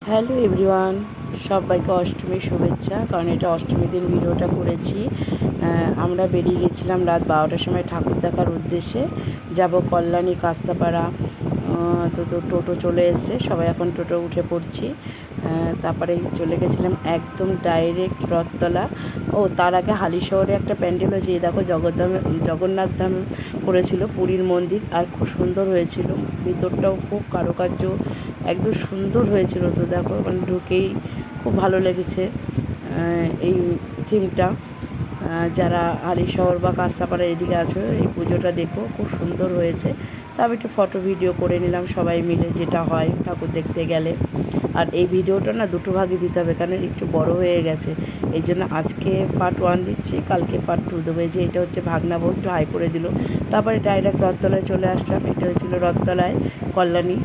Hello everyone, সবাইকে অষ্টমীর শুভেচ্ছা। কারণ এটা অষ্টমীর দিন ভিডিওটা করেছি। আমরা বেরিয়ে গেছিলাম রাত 12টার সময় ঠাকুর দেখার উদ্দেশ্যে। যাব কল্যাণী কাস্তাপাড়া। তো টোটো চলে এসেছে, সবাই এখন টোটো উঠে পড়ছি। তারপরে চলে গেছিলাম একদম ডাইরেক্ট রথতলা। তার আগে হালিশহরে একটা প্যান্ডেল হয়েছে, এই দেখো জগন্নাথ ধাম করেছিল পুরীর মন্দির, আর খুব সুন্দর হয়েছিল। ভিতরটাও খুব কারুকার্য, একদম সুন্দর হয়েছিল। তো দেখো মানে ঢুকেই খুব ভালো লেগেছে এই থিমটা। যারা হালিশহর বা কাস্তাপাড়া এদিকে আছো, এই পুজোটা দেখো, খুব সুন্দর হয়েছে। তা আমি একটু ফটো ভিডিও করে নিলাম সবাই মিলে, যেটা হয় ঠাকুর দেখতে গেলে। আর এই ভিডিওটা না দুটো ভাগে দিতে হবে, কারণ একটু বড় হয়ে গেছে। এই জন্য আজকে পার্ট 1 দিচ্ছি, কালকে পার্ট 2 দেবো। যে এটা হচ্ছে ভাগনা বউ, একটু হাই করে দিল। তারপরে ডাইরেক্ট রথতলায় চলে আসলাম। এটা হয়েছিল রথতলায়, কল্যাণী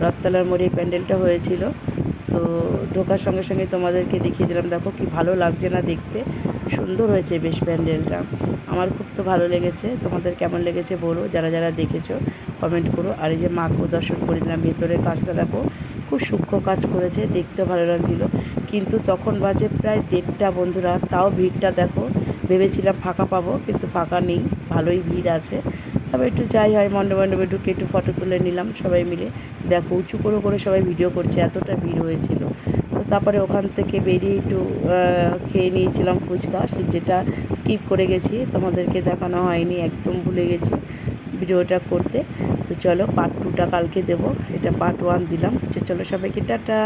রথতলার মোড়ে এই প্যান্ডেলটা হয়েছিল। তো ঢোকার সঙ্গে সঙ্গে তোমাদেরকে দেখিয়ে দিলাম, দেখো কি ভালো লাগছে না দেখতে, সুন্দর হয়েছে বেশ প্যান্ডেলটা। আমার খুব তো ভালো লেগেছে। তোমাদের কেমন লেগেছে বলো, যারা যারা দেখেছো কমেন্ট করো। আর এই যে মাকেও দর্শন করে দিলাম, ভেতরের কাজটা দেখো খুব সূক্ষ্ম কাজ করেছে, দেখতেও ভালো লাগছিলো। কিন্তু তখন বাজে প্রায় 1:30 বন্ধুরা, তাও ভিড়টা দেখো। ভেবেছিলাম ফাঁকা পাবো, কিন্তু ফাঁকা নেই, ভালোই ভিড় আছে। তবে একটু যাই হয় মণ্ডপে ঢুকে একটু ফটো তুলে নিলাম সবাই মিলে। দেখো উঁচু করে করে সবাই ভিডিও করছে, এতটা ভিড় হয়েছিল। তো তারপরে ওখান থেকে বেরিয়ে একটু খেয়ে নিয়েছিলাম ফুচকা, যেটা স্কিপ করে গেছি, তোমাদেরকে দেখানো হয়নি, একদম ভুলে গেছি ভিডিওটা করতে। তো চলো পার্ট 2টা কালকে দেবো, এটা পার্ট 1 দিলাম। চলো সবাইকে টাটা।